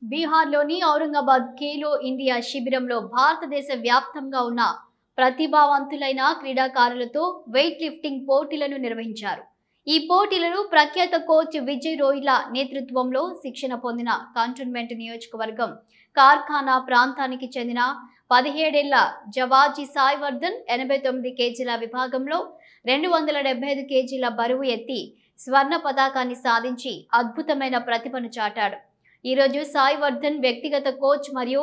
బీహార్లోని ఔరంగాబాద్ ఖేలో ఇండియా శిబిరంలో భారతదేశ వ్యాప్తంగా ఉన్న ప్రతిభావంతులైన క్రీడాకారులతో వెయిట్ లిఫ్టింగ్ పోటీలను నిర్వహించారు. ఈ పోటీలను ప్రఖ్యాత కోచ్ విజయ్ రోయిల నేతృత్వంలో శిక్షణ పొందిన కంటోన్మెంట్ నియోజకవర్గం కార్ఖానా ప్రాంతానికి చెందిన 17 ఏళ్ల జవాజీ సాయి వర్ధన్ 89 కేజీల విభాగంలో 275 కేజీల బరువు ఎత్తి స్వర్ణ పతాకాన్ని సాధించి అద్భుతమైన ప్రతిభను చాటాడు. ఈరోజు సాయి వర్ధన్ వ్యక్తిగత కోచ్ మరియు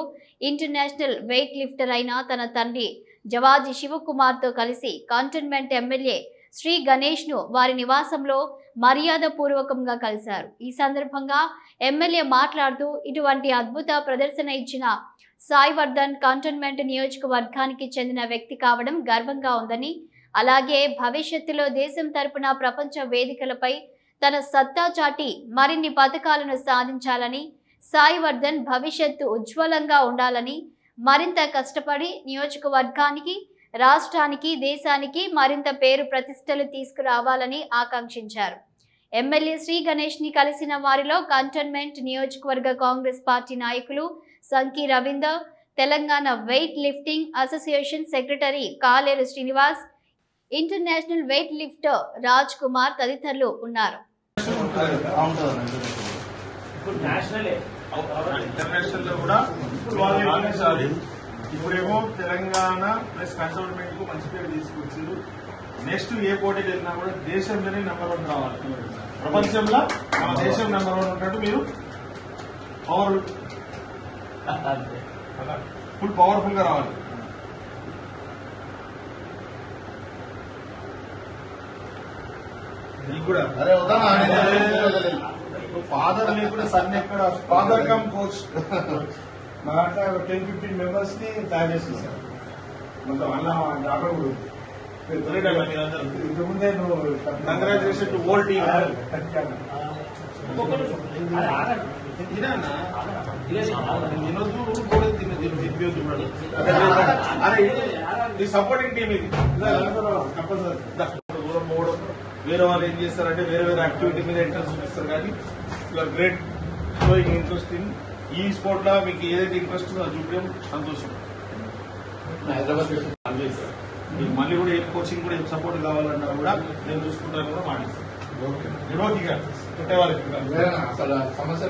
ఇంటర్నేషనల్ వెయిట్ లిఫ్టర్ అయిన తన తండ్రి జవాజీ శివకుమార్తో కలిసి కంటోన్మెంట్ ఎమ్మెల్యే శ్రీ గణేష్ ను వారి నివాసంలో మర్యాద పూర్వకంగా కలిశారు. ఈ సందర్భంగా ఎమ్మెల్యే మాట్లాడుతూ ఇటువంటి అద్భుత ప్రదర్శన ఇచ్చిన సాయి వర్ధన్ కంటోన్మెంట్ నియోజకవర్గానికి చెందిన వ్యక్తి కావడం గర్వంగా ఉందని, అలాగే భవిష్యత్తులో దేశం తరపున ప్రపంచ వేదికలపై తన సత్తా చాటి మరిన్ని పథకాలను సాధించాలని, సాయి వర్ధన్ భవిష్యత్తు ఉజ్వలంగా ఉండాలని, మరింత కష్టపడి నియోజకవర్గానికి, రాష్ట్రానికి, దేశానికి మరింత పేరు ప్రతిష్టలు తీసుకురావాలని ఆకాంక్షించారు. ఎమ్మెల్యే శ్రీ గణేష్ ని కలిసిన వారిలో కంటోన్మెంట్ నియోజకవర్గ కాంగ్రెస్ పార్టీ నాయకులు Sanki Ravinder, Telangana weightlifting association secretary Kaleru Srinivas, international weightlifter Raj Kumar తదితరులు ఉన్నారు. ఇప్పుడేమో తెలంగాణ ప్లస్ కంటోన్మెంట్ కు మంచి పేరు తీసుకొచ్చారు. నెక్స్ట్ ఏ పోటీలు వెళ్ళినా కూడా దేశంలోనే నెంబర్ 1 కావాలి. ప్రపంచంలో మన దేశం నెంబర్ 1 ఉన్నట్టు మీరు ఫుల్ పవర్ఫుల్ గా రావాలి. నీకు కూడా ఫాదర్ లేకుండా సన్ ఎక్కడ ఫాదర్ కమ్ కోచ్ మా దాంట్లో 10-15 మెంబర్స్ ని తయారు చేసేసారు. మొత్తం అలా డాక్టర్ ఇంతకుముందే నువ్వు కంగ్రాచులేషన్ టు ఓల్డ్ టీమ్. అరే సపోర్టింగ్ టీమ్ ఇది దూరం పోవడం. వేరే వాళ్ళు ఏం చేస్తారంటే వేరే వేరే యాక్టివిటీ మీద ఇంట్రెస్ట్ చూపిస్తారు, కానీ you're great showing interest in ఈ స్పోర్ట్ లో. మీకు ఏదైతే ఇంట్రెస్ట్ ఉందో అది చూపించడం సంతోషం. హైదరాబాద్ మీకు మళ్ళీ కూడా ఏ కోచింగ్ కూడా ఏం సపోర్ట్ కావాలన్నా కూడా నేను చూసుకుంటాను కూడా మాట్లాడతాను. పెట్టేవాళ్ళకి అసలు సమస్య